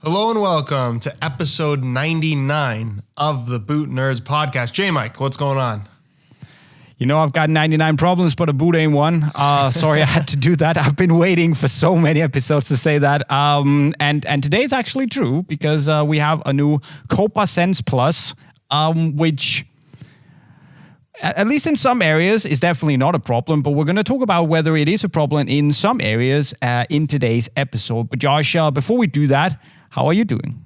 Hello and welcome to episode 99 of the Boot Nerds podcast. JayMike, what's going on? You know, I've got 99 problems, but a boot ain't one. Sorry, I had to do that. I've been waiting for so many episodes to say that. And today is actually true because we have a new Copa Sense Plus, which, at least in some areas, is definitely not a problem. But we're going to talk about whether it is a problem in some areas in today's episode. But Josh, before we do that, how are you doing?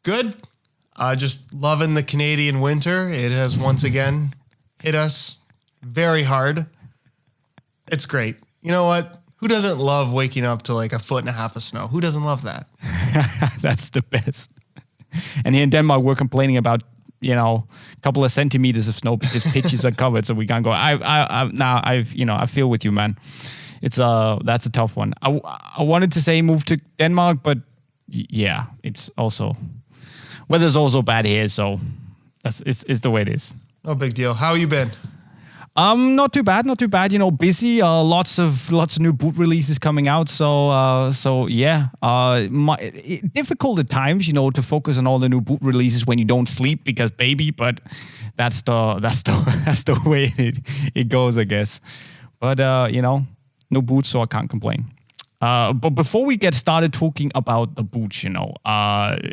Good. Just loving the Canadian winter. It has once again hit us very hard. It's great. You know what? Who doesn't love waking up to like a foot and a half of snow? Who doesn't love that? That's the best. And here in Denmark, we're complaining about, a couple of centimeters of snow because pitches are covered, so we can't go. I feel with you, man. That's a tough one. I wanted to say move to Denmark, but yeah, it's also weather's also bad here, so it's the way it is. No big deal. How you been? Not too bad. Busy. Lots of new boot releases coming out. So yeah. Difficult at times, to focus on all the new boot releases when you don't sleep because baby. But that's the way it goes, I guess. But no boots, so I can't complain. But before we get started talking about the boots,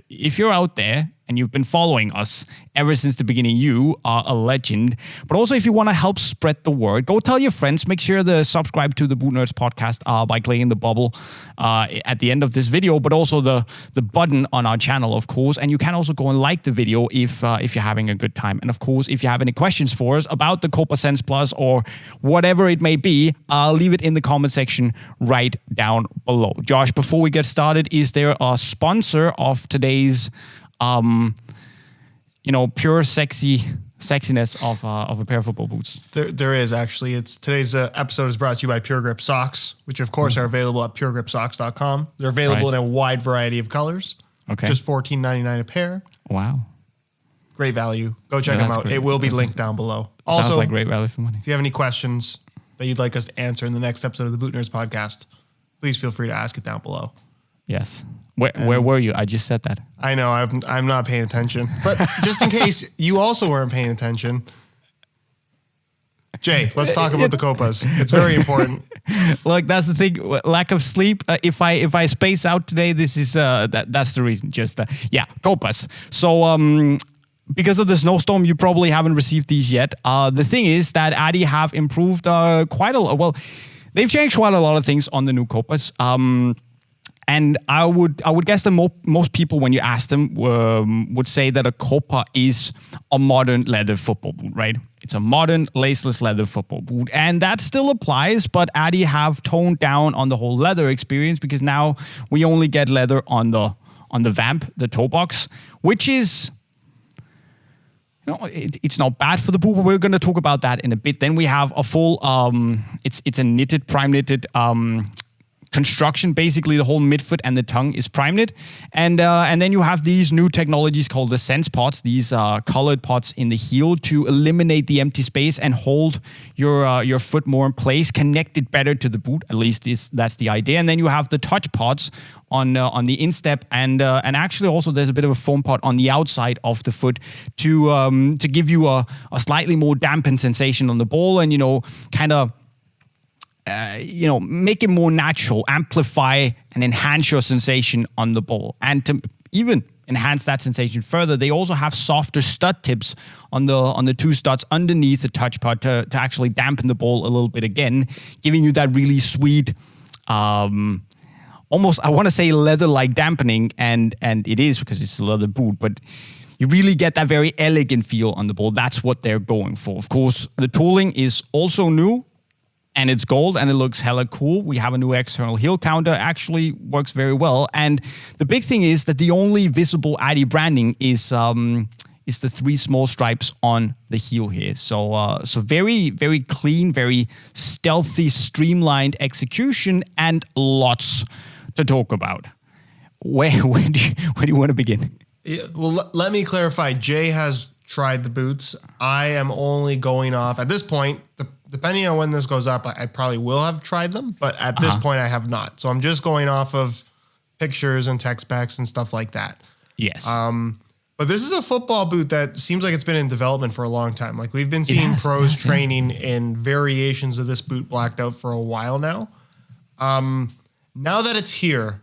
if you're out there and you've been following us ever since the beginning, you are a legend. But also, if you want to help spread the word, go tell your friends. Make sure to subscribe to the Boot Nerds podcast by clicking the bubble at the end of this video, but also the button on our channel, of course. And you can also go and like the video if you're having a good time. And of course, if you have any questions for us about the Copa Sense Plus or whatever it may be, leave it in the comment section right down below. Josh, before we get started, is there a sponsor of today's pure sexiness of a pair of football boots? There is actually. Today's episode is brought to you by Pure Grip Socks, which of course are available at puregripsocks.com. They're available in a wide variety of colors. Okay. Just $14.99 a pair. Wow. Great value. Go check them out. Great. It will be linked down below. Sounds Also, like great value for money. If you have any questions that you'd like us to answer in the next episode of the Boot Nerds podcast, please feel free to ask it down below. Yes. Where were you? I just said that. I know. I'm not paying attention. But just in case you also weren't paying attention, Jay, let's talk about the Copas. It's very important. Look, that's the thing. Lack of sleep. If I space out today, this is that's the reason. Just Copas. So because of the snowstorm, you probably haven't received these yet. The thing is that Adi have improved quite a lot. Well, they've changed quite a lot of things on the new Copas. And I would guess that most people, when you ask them, would say that a Copa is a modern leather football boot, right? It's a modern laceless leather football boot, and that still applies. But Adi have toned down on the whole leather experience because now we only get leather on the vamp, the toe box, which is. It's not bad for the boot, but we're going to talk about that in a bit. Then we have a full, it's a knitted, prime knitted construction. Basically, the whole midfoot and the tongue is prime knit, and then you have these new technologies called the Sense pods. These colored pods in the heel to eliminate the empty space and hold your foot more in place, connect it better to the boot. At least that's the idea. And then you have the touch pods on the instep, and actually also there's a bit of a foam pod on the outside of the foot to give you a slightly more dampened sensation on the ball, and kind of. Make it more natural, amplify and enhance your sensation on the ball. And to even enhance that sensation further, they also have softer stud tips on the two studs underneath the touch pod to actually dampen the ball a little bit again, giving you that really sweet, almost, I want to say leather-like dampening, and it is because it's a leather boot, but you really get that very elegant feel on the ball. That's what they're going for. Of course, the tooling is also new. And it's gold, and it looks hella cool. We have a new external heel counter, actually works very well. And the big thing is that the only visible Adi branding is the three small stripes on the heel here. So very, very clean, very stealthy, streamlined execution, and lots to talk about. Where do you want to begin? Yeah, well, let me clarify. Jay has tried the boots. I am only going off at this point. Depending on when this goes up, I probably will have tried them, but at this point I have not. So I'm just going off of pictures and tech specs and stuff like that. Yes. But this is a football boot that seems like it's been in development for a long time. Like we've been seeing pros training in variations of this boot blacked out for a while now. Now that it's here,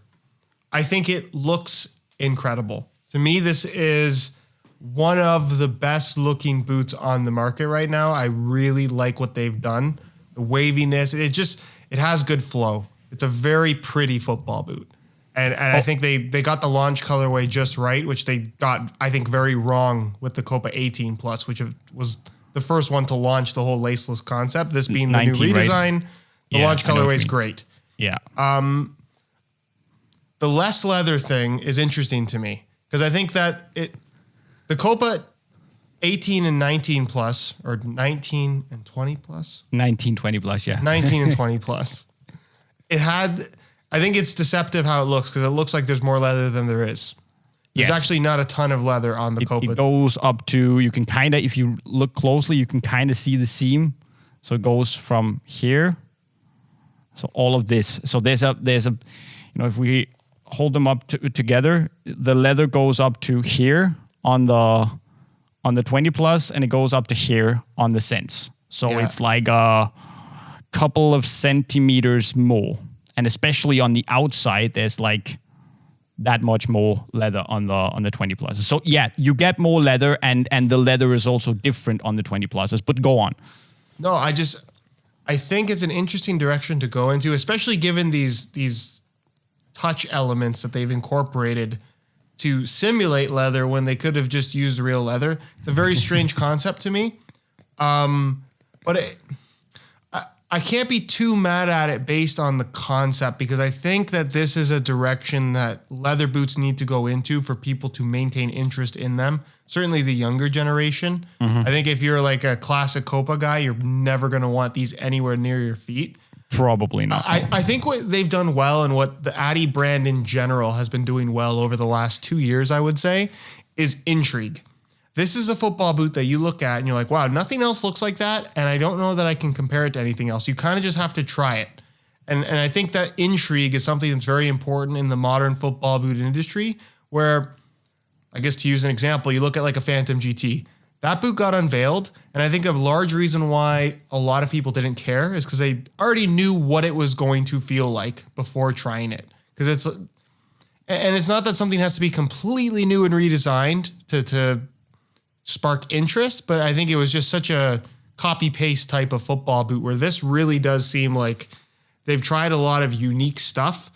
I think it looks incredible. To me, this is one of the best looking boots on the market right now. I really like what they've done. The waviness, it has good flow. It's a very pretty football boot. And I think they got the launch colorway just right, which they got, I think, very wrong with the Copa 18 Plus, which was the first one to launch the whole laceless concept. This being the new redesign, right? The launch colorway is great. Yeah. The less leather thing is interesting to me because I think that the Copa 18 and 19 Plus, or 19 and 20 Plus? 19, 20 Plus, yeah. 19 and 20 Plus. I think it's deceptive how it looks because it looks like there's more leather than there is. There's actually not a ton of leather on the Copa. It goes up to, you can kind of, if you look closely, you can kind of see the seam. So it goes from here. So all of this. So there's a, if we hold them up together, the leather goes up to here on the 20 Plus, and it goes up to here on the Sense. So it's like a couple of centimeters more. And especially on the outside, there's like that much more leather on the 20 Pluses. So yeah, you get more leather, and the leather is also different on the 20 Pluses. But go on. No, I think it's an interesting direction to go into, especially given these touch elements that they've incorporated to simulate leather when they could have just used real leather. It's a very strange concept to me. But I can't be too mad at it based on the concept, because I think that this is a direction that leather boots need to go into for people to maintain interest in them. Certainly the younger generation. Mm-hmm. I think if you're like a classic Copa guy, you're never going to want these anywhere near your feet. Probably not. I think what they've done well, and what the Adi brand in general has been doing well over the last 2 years, I would say, is intrigue. This is a football boot that you look at and you're like, wow, nothing else looks like that. And I don't know that I can compare it to anything else. You kind of just have to try it. And I think that intrigue is something that's very important in the modern football boot industry, where, I guess to use an example, you look at like a Phantom GT. That boot got unveiled, and I think a large reason why a lot of people didn't care is because they already knew what it was going to feel like before trying it. Because it's not that something has to be completely new and redesigned to spark interest, but I think it was just such a copy-paste type of football boot where this really does seem like they've tried a lot of unique stuff.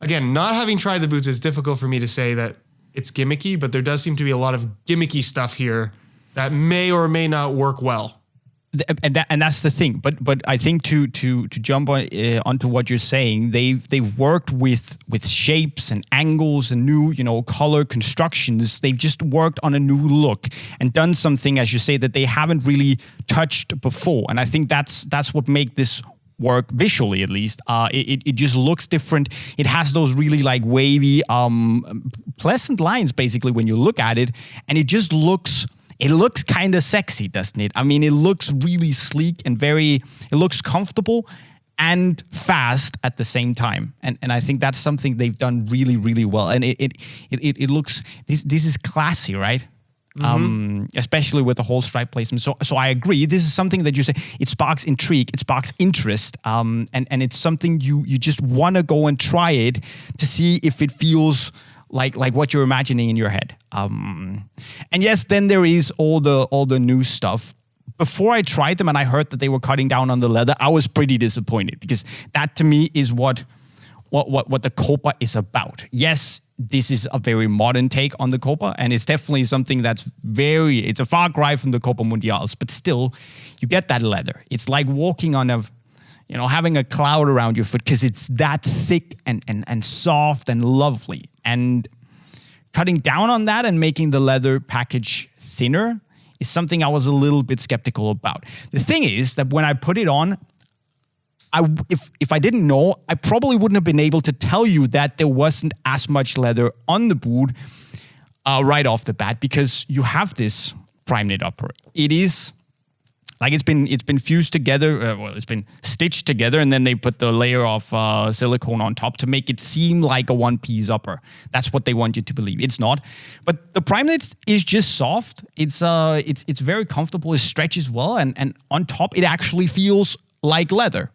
Again, not having tried the boots, it's difficult for me to say that it's gimmicky, but there does seem to be a lot of gimmicky stuff here that may or may not work well. And that's the thing. But I think to jump onto what you're saying, they've worked with shapes and angles and new color constructions. They've just worked on a new look and done something, as you say, that they haven't really touched before. And I think that's what makes this work visually, at least. It just looks different. It has those really like wavy, pleasant lines basically when you look at it, and it just looks. It looks kind of sexy, doesn't it? I mean, it looks really sleek and it looks comfortable and fast at the same time. And I think that's something they've done really, really well. And it looks, this is classy, right? Mm-hmm. Especially with the whole stripe placement. So I agree. This is something that you say, it sparks intrigue, it sparks interest. And it's something you just want to go and try it to see if it feels like what you're imagining in your head. And yes, then there is all the new stuff. Before I tried them and I heard that they were cutting down on the leather, I was pretty disappointed, because that to me is what the Copa is about. Yes, this is a very modern take on the Copa, and it's definitely something it's a far cry from the Copa Mundials, but still, you get that leather. It's like walking on having a cloud around your foot, because it's that thick and soft and lovely. And cutting down on that and making the leather package thinner is something I was a little bit skeptical about. The thing is that when I put it on, if I didn't know, I probably wouldn't have been able to tell you that there wasn't as much leather on the boot right off the bat, because you have this prime knit upper. It is Like it's been fused together. It's been stitched together, and then they put the layer of silicone on top to make it seem like a one-piece upper. That's what they want you to believe. It's not. But the Prime Knit is just soft. It's very comfortable. It stretches well, and on top it actually feels like leather.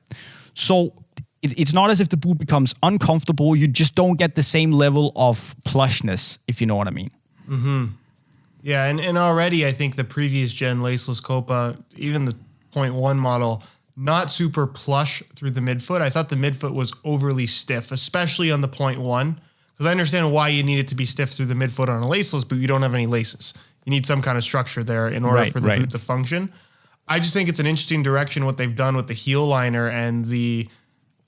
So it's not as if the boot becomes uncomfortable. You just don't get the same level of plushness, if you know what I mean. Mm-hmm. Yeah, and already I think the previous gen laceless Copa, even the 0.1 model, not super plush through the midfoot. I thought the midfoot was overly stiff, especially on the 0.1. Because I understand why you need it to be stiff through the midfoot on a laceless boot. You don't have any laces. You need some kind of structure there in order for the boot to function. I just think it's an interesting direction what they've done with the heel liner and the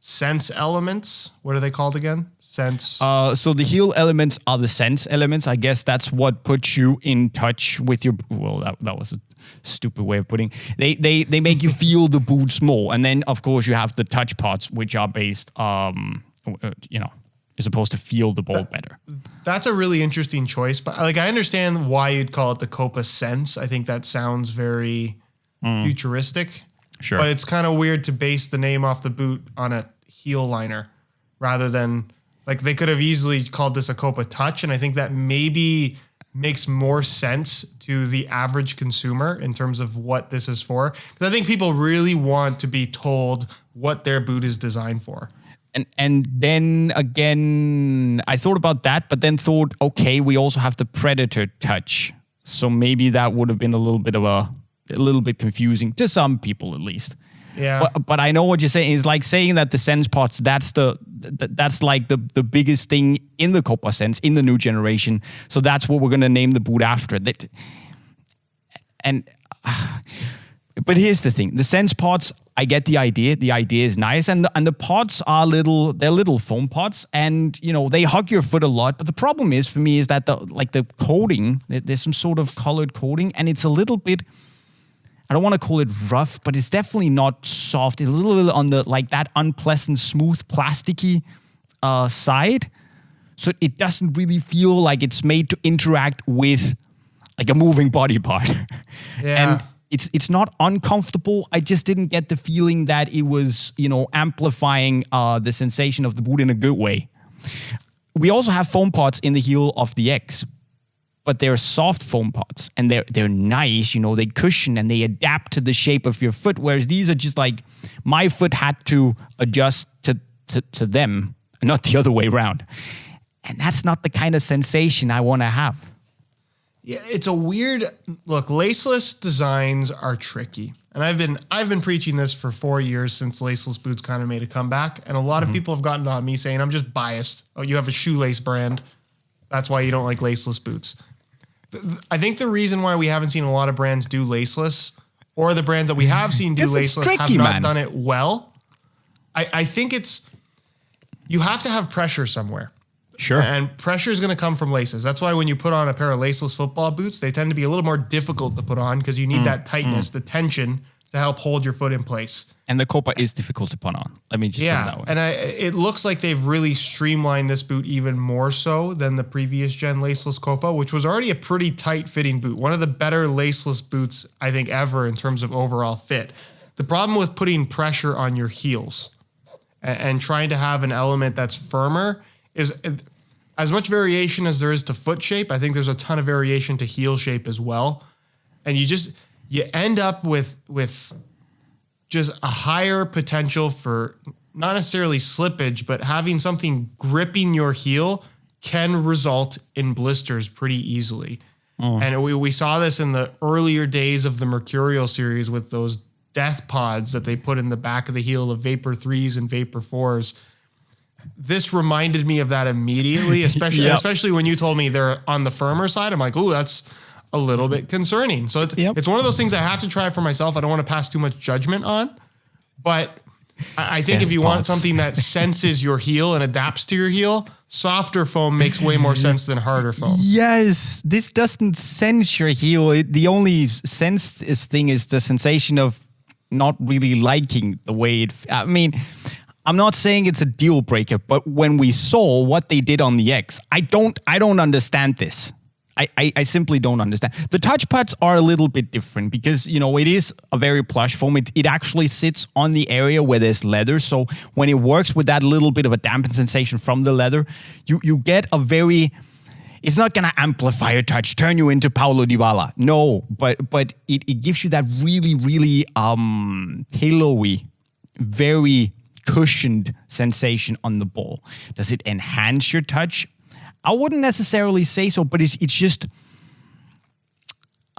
Sense elements. What are they called again? Sense. So the heel elements are the Sense elements. I guess that's what puts you in touch with your. Well, that was a stupid way of putting. They make you feel the boots more, and then of course you have the touch parts, which are based. You're supposed to feel the ball better. That's a really interesting choice, but like I understand why you'd call it the Copa Sense. I think that sounds very futuristic. Sure. But it's kind of weird to base the name off the boot on a heel liner rather than, like, they could have easily called this a Copa Touch, and I think that maybe makes more sense to the average consumer in terms of what this is for. Because I think people really want to be told what their boot is designed for. And then again, I thought about that, but then thought, okay, we also have the Predator Touch. So maybe that would have been a little bit confusing to some people at least. Yeah. But I know what you're saying. It's like saying that the Sense parts, that's like the biggest thing in the Copa Sense, in the new generation. So that's what we're going to name the boot after. But here's the thing. The Sense parts, I get the idea. The idea is nice. And the pods are little foam pods, and they hug your foot a lot. But the problem is for me is that the coating, there's some sort of colored coating, and it's a little bit, I don't want to call it rough, but it's definitely not soft. It's a little bit on the that unpleasant, smooth, plasticky side. So it doesn't really feel like it's made to interact with like a moving body part. Yeah. And it's not uncomfortable. I just didn't get the feeling that it was, amplifying the sensation of the boot in a good way. We also have foam pods in the heel of the X, but they're soft foam pods, and they're nice. They cushion and they adapt to the shape of your foot, whereas these are just like my foot had to adjust to them, not the other way around. And that's not the kind of sensation I want to have. Yeah, it's a weird look. Laceless designs are tricky, and I've been preaching this for 4 years since laceless boots kind of made a comeback, and a lot of people have gotten on me saying I'm just biased. Oh, you have a shoelace brand, that's why you don't like laceless boots. I think the reason why we haven't seen a lot of brands do laceless, or the brands that we have seen do laceless, have not done it well. I think you have to have pressure somewhere. Sure. And pressure is going to come from laces. That's why when you put on a pair of laceless football boots, they tend to be a little more difficult to put on because you need that tightness, the tension to help hold your foot in place. And the Copa is difficult to put on. Let me just put it that way. And it looks like they've really streamlined this boot even more so than the previous gen laceless Copa, which was already a pretty tight fitting boot. One of the better laceless boots, I think, ever in terms of overall fit. The problem with putting pressure on your heels and trying to have an element that's firmer is as much variation as there is to foot shape. I think there's a ton of variation to heel shape as well. And you end up with just a higher potential for not necessarily slippage, but having something gripping your heel can result in blisters pretty easily. And we saw this in the earlier days of the Mercurial series with those death pods that they put in the back of the heel of Vapor 3s and Vapor 4s. This reminded me of that immediately, especially when you told me they're on the firmer side. I'm like, ooh, that's a little bit concerning. So it's one of those things I have to try for myself. I don't want to pass too much judgment on, but I think if you want something that senses your heel and adapts to your heel, softer foam makes way more sense than harder foam. Yes, this doesn't sense your heel. The only sense thing is the sensation of not really liking the way it. I mean, I'm not saying it's a deal breaker, but when we saw what they did on the X, I don't understand this. I simply don't understand. The touch pads are a little bit different because, it is a very plush foam. It actually sits on the area where there's leather. So when it works with that little bit of a dampened sensation from the leather, you get a very... It's not going to amplify your touch, turn you into Paulo Dybala. No, but it gives you that really, really pillowy, very cushioned sensation on the ball. Does it enhance your touch? I wouldn't necessarily say so, but it's just...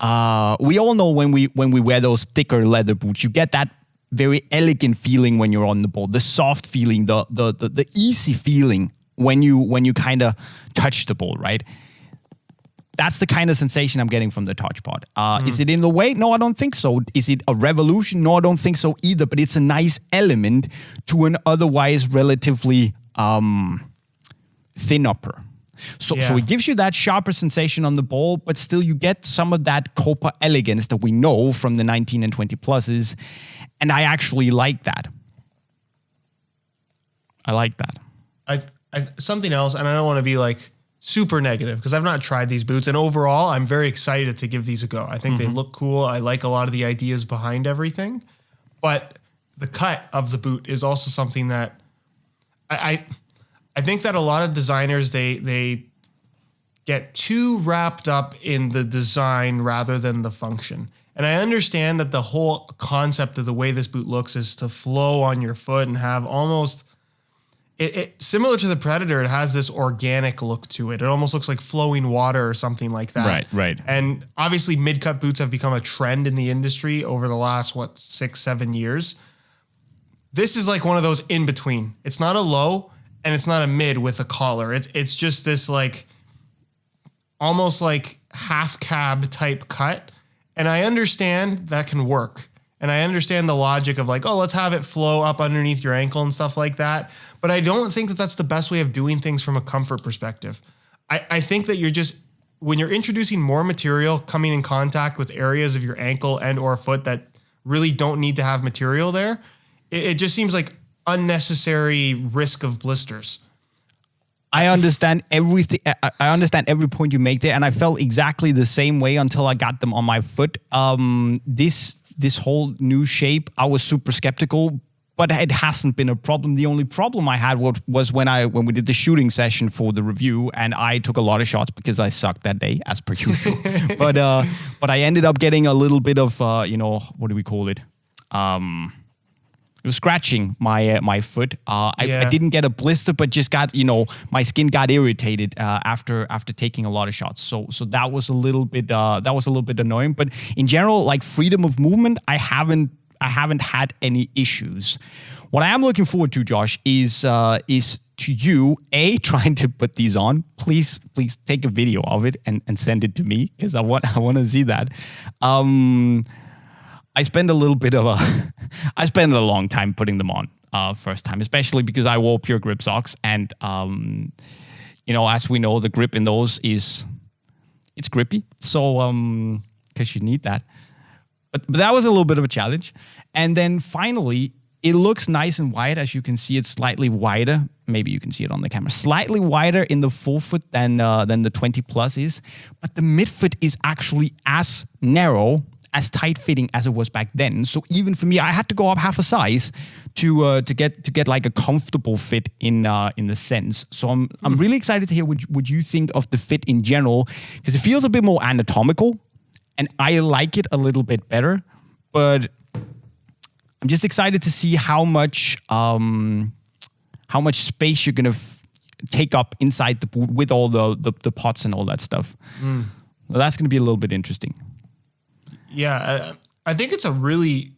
we all know when we wear those thicker leather boots, you get that very elegant feeling when you're on the ball, the soft feeling, the easy feeling when you kind of touch the ball, right? That's the kind of sensation I'm getting from the touch pod. Is it in the way? No, I don't think so. Is it a revolution? No, I don't think so either. But it's a nice element to an otherwise relatively thin upper. So it gives you that sharper sensation on the ball, but still you get some of that Copa elegance that we know from the 19 and 20 pluses. And I actually like that. I like that. Something else, and I don't want to be like super negative because I've not tried these boots. And overall, I'm very excited to give these a go. I think they look cool. I like a lot of the ideas behind everything. But the cut of the boot is also something that I think that a lot of designers, they get too wrapped up in the design rather than the function. And I understand that the whole concept of the way this boot looks is to flow on your foot and have almost... It similar to the Predator, it has this organic look to it. It almost looks like flowing water or something like that. Right. And obviously mid-cut boots have become a trend in the industry over the last, 6-7 years. This is like one of those in between. It's not a low and it's not a mid with a collar. It's just this like almost like half cab type cut. And I understand that can work. And I understand the logic of like, oh, let's have it flow up underneath your ankle and stuff like that. But I don't think that that's the best way of doing things from a comfort perspective. I think that when you're introducing more material coming in contact with areas of your ankle and or foot that really don't need to have material there, it just seems like unnecessary risk of blisters. I understand everything. I understand every point you make there, and I felt exactly the same way until I got them on my foot. This whole new shape, I was super skeptical, but it hasn't been a problem. The only problem I had was when we did the shooting session for the review, and I took a lot of shots because I sucked that day, as per usual. but I ended up getting a little bit of what do we call it? It was scratching my foot. I didn't get a blister, but just got, my skin got irritated after taking a lot of shots. So that was a little bit annoying. But in general, like freedom of movement, I haven't had any issues. What I am looking forward to, Josh, is to you trying to put these on. Please take a video of it and send it to me because I want to see that. I spent a long time putting them on first time, especially because I wore pure grip socks. And, as we know, the grip in those it's grippy. So, because you need that. But that was a little bit of a challenge. And then finally, it looks nice and wide. As you can see, it's slightly wider. Maybe you can see it on the camera. Slightly wider in the forefoot than the 20 plus is. But the midfoot is actually as narrow, as tight fitting as it was back then. So even for me, I had to go up half a size to get like a comfortable fit in the sense. So I'm really excited to hear what you think of the fit in general, because it feels a bit more anatomical, and I like it a little bit better. But I'm just excited to see how much space you're gonna take up inside the boot with all the pots and all that stuff. Well, that's gonna be a little bit interesting. Yeah, I think it's a really,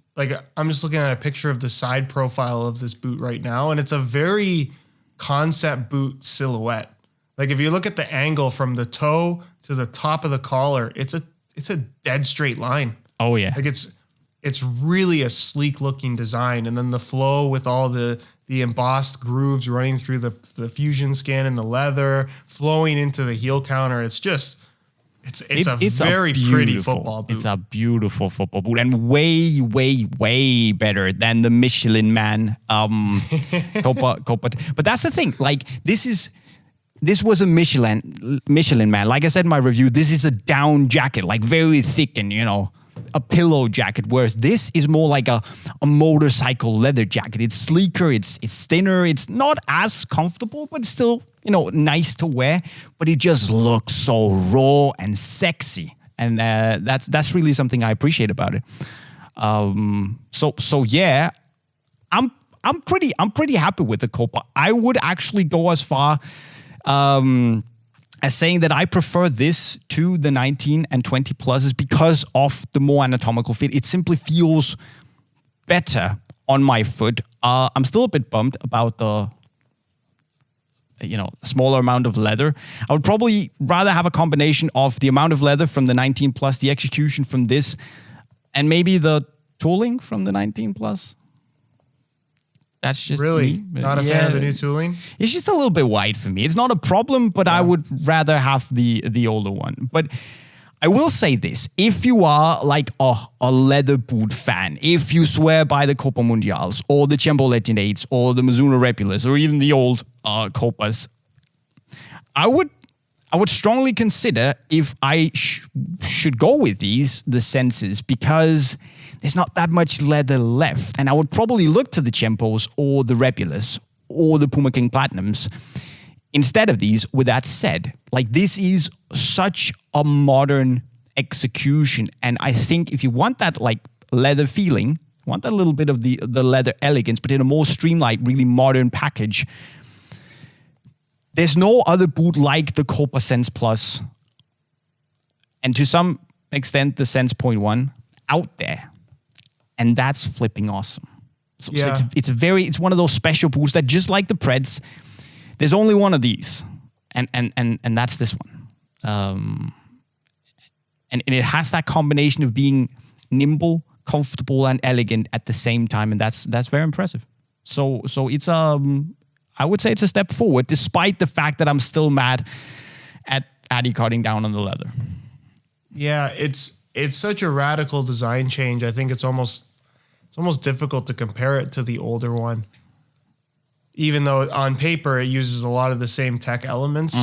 I'm just looking at a picture of the side profile of this boot right now, and it's a very concept boot silhouette. Like if you look at the angle from the toe to the top of the collar, it's a dead straight line. Oh yeah. Like it's really a sleek looking design. And then the flow with all the embossed grooves running through the fusion skin and the leather flowing into the heel counter. It's just, it's a very pretty football boot. It's a beautiful football boot, and way, way, way better than the Michelin Man Copa. But that's the thing. Like this is this was a Michelin man. Like I said in my review, this is a down jacket, like very thick and, a pillow jacket. Whereas this is more like a motorcycle leather jacket. It's sleeker, it's thinner, it's not as comfortable, but it's still, nice to wear. But it just looks so raw and sexy. And that's really something I appreciate about it. So yeah, I'm pretty happy with the Copa. I would actually go as far as saying that I prefer this to the 19 and 20 pluses because of the more anatomical fit. It simply feels better on my foot. I'm still a bit bummed about the smaller amount of leather. I would probably rather have a combination of the amount of leather from the 19 plus, the execution from this, and maybe the tooling from the 19 plus. That's just really me. Not a fan of the new tooling. It's just a little bit wide for me. It's not a problem, but I would rather have the older one. But I will say this: if you are like a leather boot fan, if you swear by the Copa Mundials or the Tiempo Legendades or the Mizuno Repulus or even the old Copas, I would strongly consider if I should go with the Senses, because there's not that much leather left. And I would probably look to the Tiempos or the Repulus or the Puma King Platinums instead of these. With that said, like, this is such a modern execution. And I think if you want that like leather feeling, want that little bit of the leather elegance, but in a more streamlined, really modern package, there's no other boot like the Copa Sense Plus, and to some extent the Sense Point 1 out there. And that's flipping awesome. So it's one of those special boots that, just like the Preds, there's only one of these, and that's this one. And it has that combination of being nimble, comfortable, and elegant at the same time, and that's very impressive. So it's I would say it's a step forward, despite the fact that I'm still mad at Adi cutting down on the leather. Yeah, it's such a radical design change. I think it's almost difficult to compare it to the older one, even though on paper it uses a lot of the same tech elements.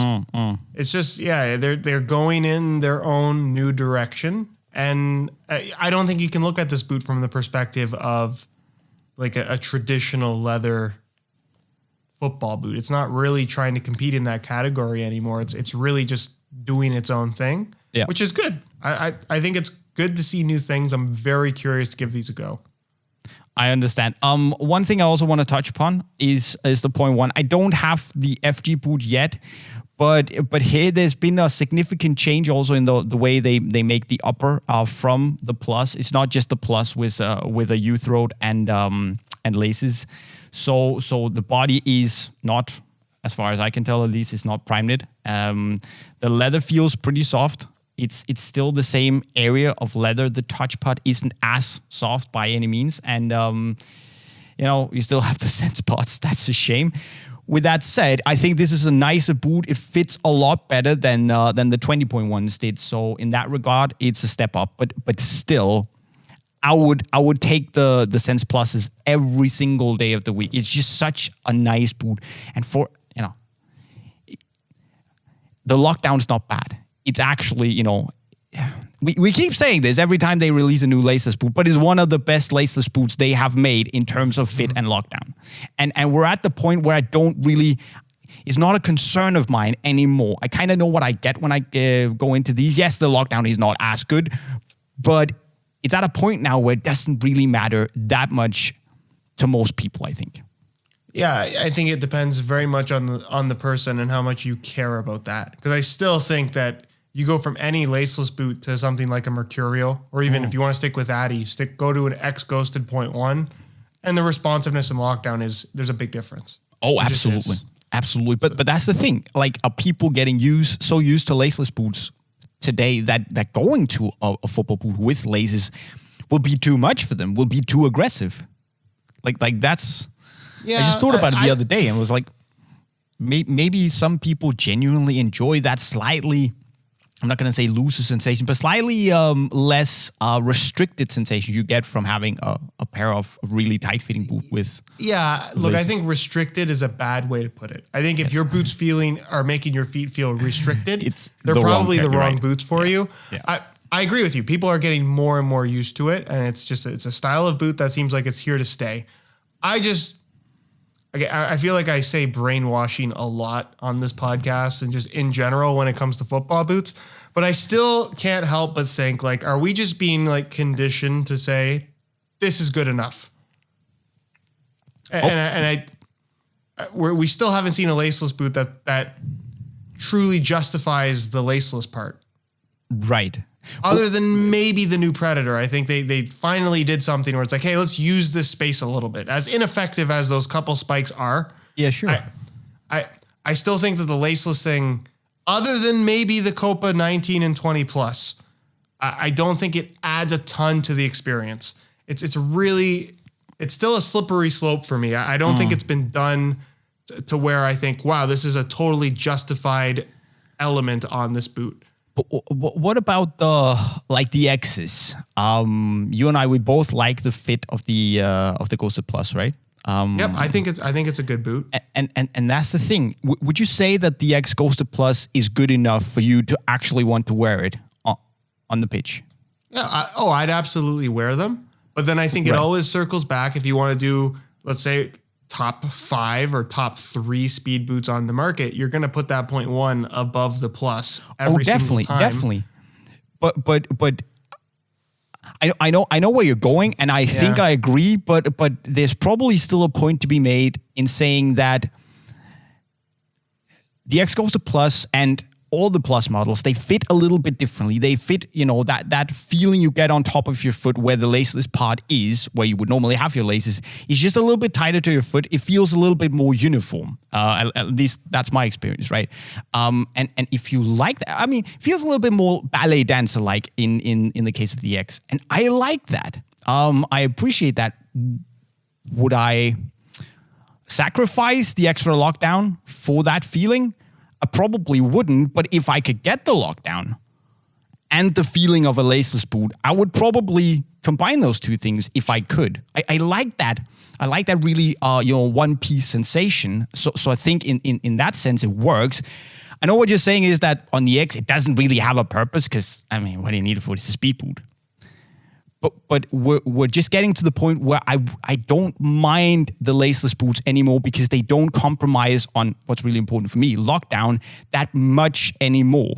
It's just, they're going in their own new direction. And I don't think you can look at this boot from the perspective of like a traditional leather football boot. It's not really trying to compete in that category anymore. It's really just doing its own thing, which is good. I think it's good to see new things. I'm very curious to give these a go. I understand. One thing I also want to touch upon is the point one. I don't have the FG boot yet, but here there's been a significant change also in the way they make the upper from the Plus. It's not just the Plus with a U throat and laces. So the body is not, as far as I can tell at least, it's not prime knit. The leather feels pretty soft. It's still the same area of leather. The touch pad isn't as soft by any means. And, you still have the sense spots. That's a shame. With that said, I think this is a nicer boot. It fits a lot better than the 20.1s did. So in that regard, it's a step up. But still, I would take the Sense Pluses every single day of the week. It's just such a nice boot. And for, the lockdown's not bad. It's actually, we keep saying this every time they release a new laceless boot, but it's one of the best laceless boots they have made in terms of fit and lockdown. And we're at the point where it's not a concern of mine anymore. I kind of know what I get when I go into these. Yes, the lockdown is not as good, but it's at a point now where it doesn't really matter that much to most people, I think. Yeah, I think it depends very much on the person and how much you care about that. Because I still think that you go from any laceless boot to something like a Mercurial, or even if you want to stick with Adi, go to an X-Ghosted 0.1, and the responsiveness in lockdown there's a big difference. Oh, absolutely. Absolutely. But that's the thing. Like, are people getting so used to laceless boots today that going to a football boot with laces will be too much for them, will be too aggressive? Like that's... Yeah, I just thought about it the other day and was like, maybe some people genuinely enjoy that slightly I'm not going to say looser sensation, but slightly less restricted sensation you get from having a pair of really tight-fitting boot with. Yeah, look, laces. I think restricted is a bad way to put it. I think if your boots are making your feet feel restricted, they're probably the wrong boots for you. Yeah. I agree with you. People are getting more and more used to it, and it's a style of boot that seems like it's here to stay. I feel like I say brainwashing a lot on this podcast and just in general when it comes to football boots, but I still can't help but think, like, are we just being like conditioned to say this is good enough? We still haven't seen a laceless boot that truly justifies the laceless part. Right. Other than maybe the new Predator, I think they finally did something where it's like, hey, let's use this space a little bit. As ineffective as those couple spikes are, Yeah, sure. I still think that the laceless thing, other than maybe the Copa 19 and 20 plus, I don't think it adds a ton to the experience. It's still a slippery slope for me. I don't think it's been done to where I think, wow, this is a totally justified element on this boot. But what about the X's? You and I, we both like the fit of the Ghosted Plus, right? Yep, I think it's a good boot. And that's the thing. Would you say that the X Ghosted Plus is good enough for you to actually want to wear it on the pitch? Yeah. I'd absolutely wear them. But then I think it always circles back. If you want to do, let's say, top 5 or top 3 speed boots on the market, you're going to put that 0.1 above the plus every single time. Definitely. But I know where you're going, and I think I agree. But there's probably still a point to be made in saying that the X Ghosted Plus and all the Plus models, they fit a little bit differently. They fit, that feeling you get on top of your foot where the laceless part is, where you would normally have your laces, is just a little bit tighter to your foot. It feels a little bit more uniform. At least that's my experience, right? And if you like that, I mean, it feels a little bit more ballet dancer-like in the case of the X. And I like that. I appreciate that. Would I sacrifice the extra lockdown for that feeling? I probably wouldn't, but if I could get the lockdown and the feeling of a laceless boot, I would probably combine those two things if I could. I like that. I like that really, one-piece sensation. So I think in that sense, it works. I know what you're saying is that on the X, it doesn't really have a purpose because, I mean, what do you need it for? It's a speed boot. But we're just getting to the point where I don't mind the laceless boots anymore because they don't compromise on what's really important for me, lockdown, that much anymore.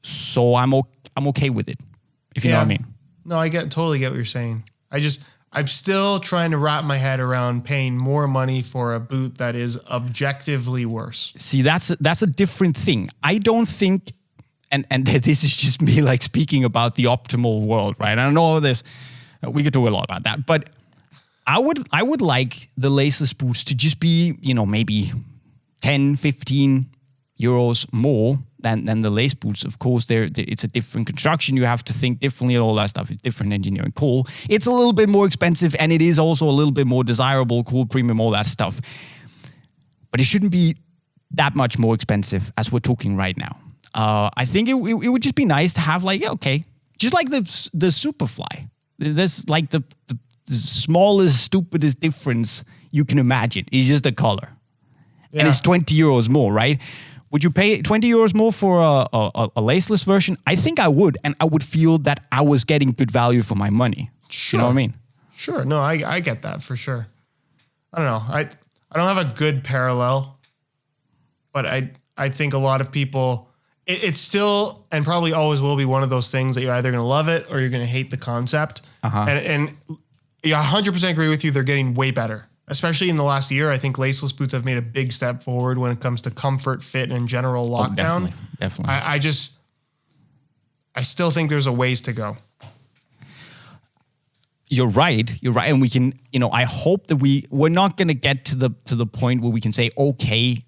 So I'm okay with it, if you know what I mean. No, I totally get what you're saying. I'm still trying to wrap my head around paying more money for a boot that is objectively worse. See, that's a different thing. I don't think. And this is just me like speaking about the optimal world, right? I know we could do a lot about that, but I would like the laceless boots to just be, maybe 10, 15 euros more than the lace boots. Of course, it's a different construction. You have to think differently and all that stuff. It's different engineering. Cool. It's a little bit more expensive and it is also a little bit more desirable, cool, premium, all that stuff. But it shouldn't be that much more expensive as we're talking right now. I think it would just be nice to have just like the Superfly. There's like the smallest, stupidest difference you can imagine. It's just the color. Yeah. And it's 20 euros more, right? Would you pay 20 euros more for a laceless version? I think I would, and I would feel that I was getting good value for my money. Sure. You know what I mean? Sure. No, I get that for sure. I don't know. I don't have a good parallel, but I think a lot of people... It's still and probably always will be one of those things that you're either going to love it or you're going to hate the concept. Uh-huh. And I 100% agree with you. They're getting way better, especially in the last year. I think laceless boots have made a big step forward when it comes to comfort, fit, and general lockdown. Definitely. I still think there's a ways to go. You're right. And we can, I hope that we're not going to get to the point where we can say, okay,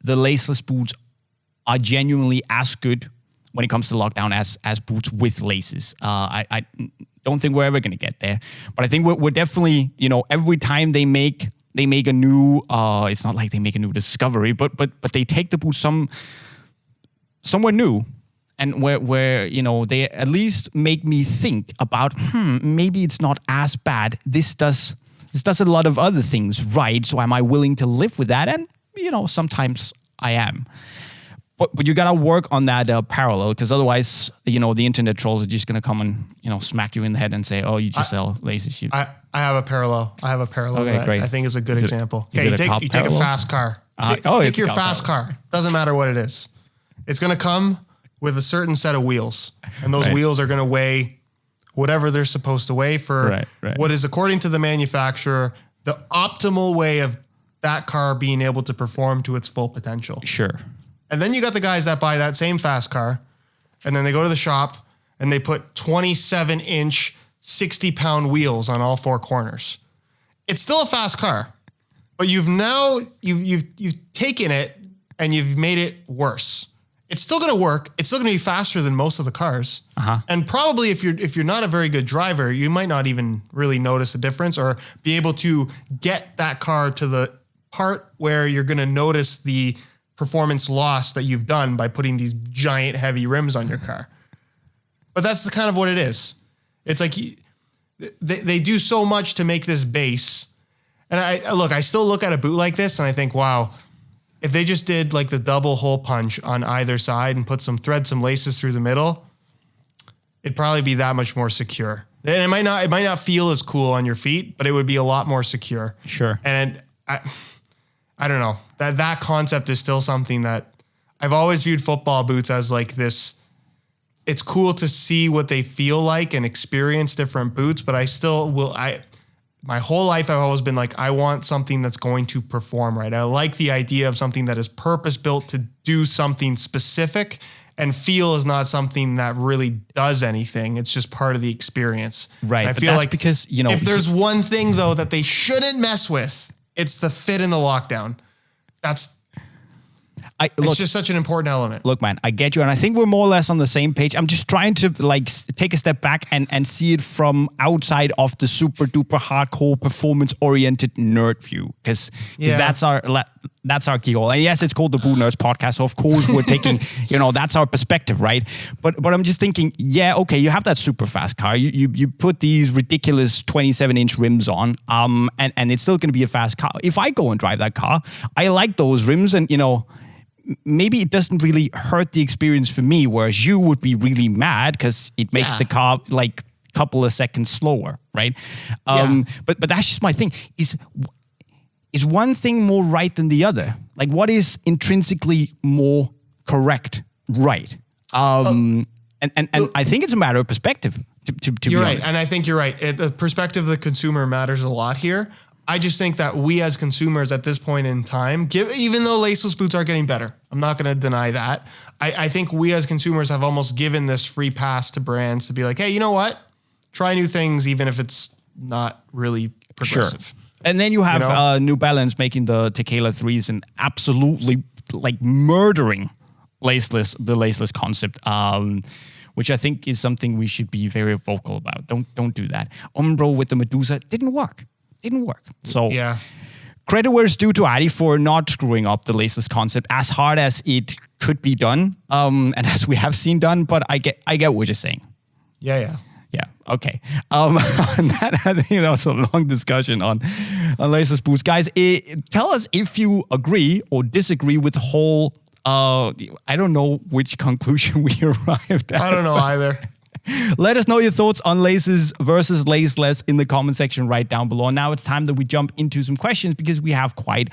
the laceless boots are genuinely as good when it comes to lockdown as boots with laces. I don't think we're ever going to get there, but I think we're definitely, every time they make a new, it's not like they make a new discovery, but they take the boot somewhere new and where they at least make me think about maybe it's not as bad. This does a lot of other things right. So am I willing to live with that? And sometimes I am. But you gotta work on that parallel, because otherwise, the internet trolls are just gonna come and smack you in the head and say, "Oh, you just sell lazy shoes." I have a parallel. Okay, that great. I think is a good example. Is Okay, it you take a fast car. Take your fast car. Doesn't matter what it is. It's gonna come with a certain set of wheels, and those wheels are gonna weigh whatever they're supposed to weigh for what is, according to the manufacturer, the optimal way of that car being able to perform to its full potential. Sure. And then you got the guys that buy that same fast car, and then they go to the shop and they put 27-inch, 60-pound wheels on all four corners. It's still a fast car, but you've taken it and you've made it worse. It's still going to work. It's still going to be faster than most of the cars. And probably if you're not a very good driver, you might not even really notice a difference or be able to get that car to the part where you're going to notice the performance loss that you've done by putting these giant heavy rims on your car. But that's the kind of what it is. It's like they do so much to make this base. And I still look at a boot like this and I think, wow, if they just did like the double hole punch on either side and put some laces through the middle, it'd probably be that much more secure. And it might not feel as cool on your feet, but it would be a lot more secure. Sure. And I don't know, that concept is still something that I've always viewed football boots as like this. It's cool to see what they feel like and experience different boots, but I still will. My whole life, I've always been like, I want something that's going to perform right. I like the idea of something that is purpose built to do something specific, and feel is not something that really does anything. It's just part of the experience. Right. And I feel like because, if there's one thing though that they shouldn't mess with, it's the fit in the lockdown. It's just such an important element. Look, man, I get you. And I think we're more or less on the same page. I'm just trying to take a step back and see it from outside of the super duper hardcore performance oriented nerd view. Because that's our key goal. And yes, it's called the Boot Nerds podcast. So of course we're taking, that's our perspective, right? But I'm just thinking, okay, you have that super fast car. You put these ridiculous 27-inch rims on, and it's still going to be a fast car. If I go and drive that car, I like those rims, and maybe it doesn't really hurt the experience for me, whereas you would be really mad because it makes the car like a couple of seconds slower, right? But that's just my thing. Is one thing more right than the other? Like, what is intrinsically more correct, right? And I think it's a matter of perspective. To you're be right, honest. and I think you're right. The perspective of the consumer matters a lot here. I just think that we as consumers at this point in time, even though laceless boots are getting better, I'm not going to deny that. I think we as consumers have almost given this free pass to brands to be like, hey, you know what? Try new things, even if it's not really progressive. Sure. And then you have New Balance making the Tequila 3s and absolutely like murdering the laceless concept, which I think is something we should be very vocal about. Don't do that. Umbro with the Medusa didn't work. So credit where it's due to Adi for not screwing up the laceless concept as hard as it could be done, and as we have seen done. But I get what you're saying. Yeah. Okay. On that, I think that was a long discussion on laceless boots, guys. Tell us if you agree or disagree with the whole. I don't know which conclusion we arrived at. I don't know either. Let us know your thoughts on laces versus laceless in the comment section right down below. Now it's time that we jump into some questions because we have quite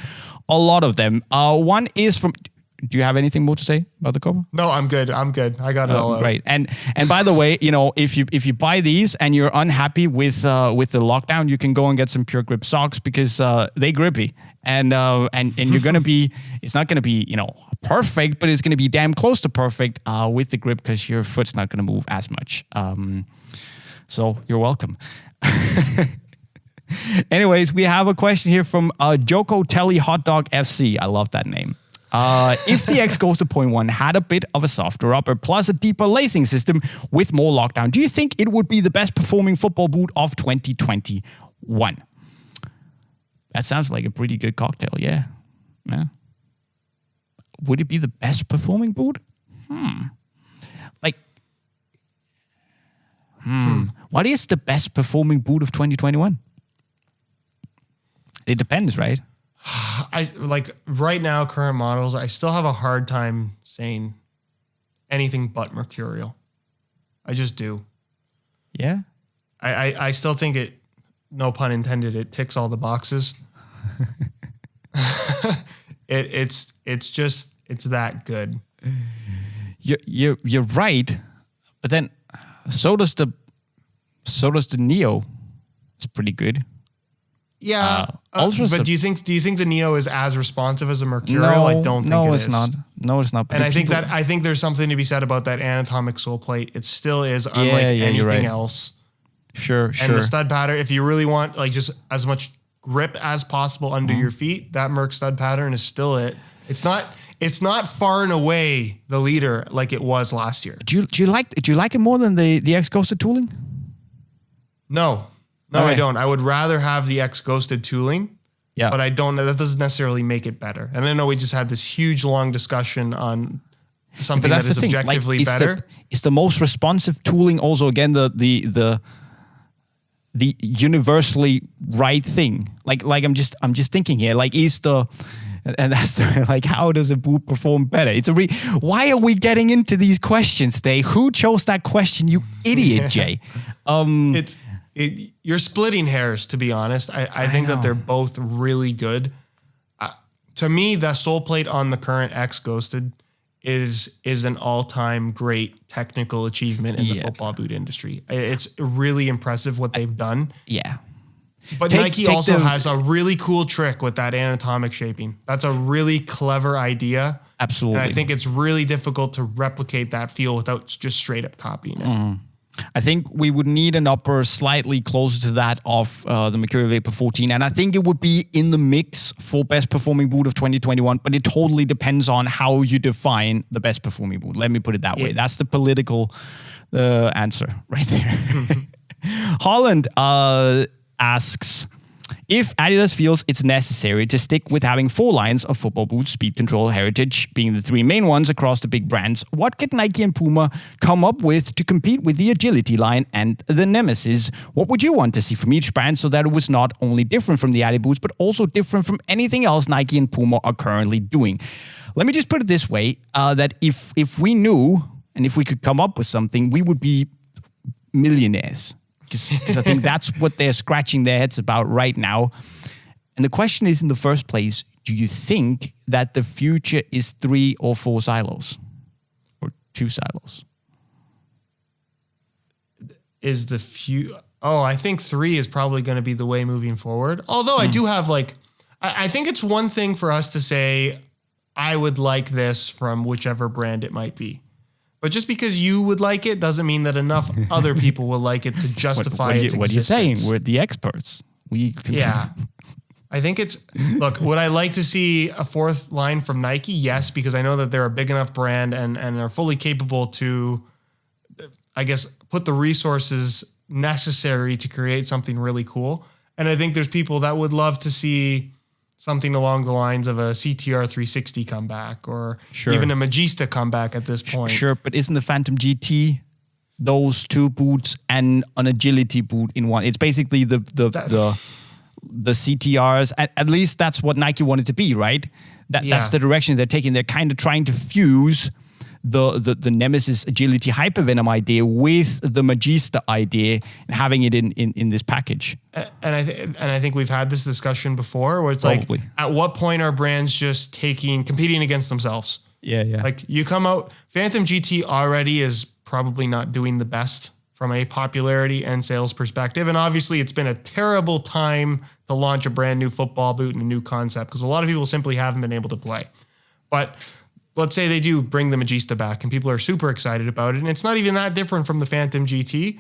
a lot of them. One is from... Do you have anything more to say about the Copa? No, I'm good. I got it all out. Great. And by the way, if you buy these and you're unhappy with the lockdown, you can go and get some Pure Grip socks because they grippy. And you're gonna be... It's not gonna be, perfect, but it's going to be damn close to perfect with the grip because your foot's not going to move as much. So you're welcome. Anyways, we have a question here from Joko Telly Hot Dog FC. I love that name. If the X Ghost 0.1 had a bit of a softer upper plus a deeper lacing system with more lockdown, do you think it would be the best performing football boot of 2021? That sounds like a pretty good cocktail, yeah. Would it be the best performing boot? What is the best performing boot of 2021? It depends, right? I like right now, current models, I still have a hard time saying anything but Mercurial. I just do. Yeah. I still think it, no pun intended, it ticks all the boxes. It's that good. You're right, but then so does the Neo. It's pretty good. Yeah, but do you think the Neo is as responsive as a Mercurial? No, I don't think no, it it's is. not. No, it's not. But And I think there's something to be said about that anatomic sole plate. It still is unlike anything right. else. Sure. And the stud pattern, if you really want like just as much grip as possible under your feet, that Merc stud pattern is still it. It's not far and away the leader like it was last year. Do you like it more than the X Ghosted tooling? No, Okay. I don't. I would rather have the X Ghosted tooling. Yeah. But I don't know. That doesn't necessarily make it better. And I know we just had this huge long discussion on something that is objectively better. Is the most responsive tooling also again the universally right thing? Like I'm just thinking here. Like how does a boot perform better? Why are we getting into these questions today? Who chose that question? You idiot, Jay. You're splitting hairs, to be honest. I think that they're both really good. To me, the sole plate on the current X Ghosted is an all-time great technical achievement in the football boot industry. It's really impressive what they've done. Yeah. But Nike also has a really cool trick with that anatomic shaping. That's a really clever idea. Absolutely. And I think it's really difficult to replicate that feel without just straight up copying it. I think we would need an upper slightly closer to that of the Mercurial Vapor 14. And I think it would be in the mix for best performing boot of 2021, but it totally depends on how you define the best performing boot. Let me put it that way. That's the political answer right there. Holland asks, if Adidas feels it's necessary to stick with having 4 lines of football boots, speed, control, heritage being the 3 main ones across the big brands, what could Nike and Puma come up with to compete with the agility line and the Nemesis? What would you want to see from each brand so that it was not only different from the Adi boots, but also different from anything else Nike and Puma are currently doing? Let me just put it this way, that if we knew and if we could come up with something, we would be millionaires. Because I think that's what they're scratching their heads about right now. And the question is, in the first place, do you think that the future is 3 or 4 silos? Or 2 silos? I think 3 is probably going to be the way moving forward. Although I do have I think it's one thing for us to say, I would like this from whichever brand it might be. But just because you would like it doesn't mean that enough other people will like it to justify its existence. What are you saying? We're the experts. Yeah. I think look, would I like to see a 4th line from Nike? Yes, because I know that they're a big enough brand and are fully capable to, I guess, put the resources necessary to create something really cool. And I think there's people that would love to see something along the lines of a CTR 360 comeback or even a Magista comeback at this point. Sure, but isn't the Phantom GT those 2 boots and an agility boot in one? It's basically the CTRs. At least that's what Nike wanted to be, right? That's the direction they're taking. They're kind of trying to fuse the Nemesis agility hypervenom idea with the Magista idea and having it in this package. And I think we've had this discussion before where it's Probably. like, at what point are brands just competing against themselves? Yeah. Like you come out, Phantom GT already is probably not doing the best from a popularity and sales perspective. And obviously it's been a terrible time to launch a brand new football boot and a new concept because a lot of people simply haven't been able to play. But let's say they do bring the Magista back and people are super excited about it. And it's not even that different from the Phantom GT.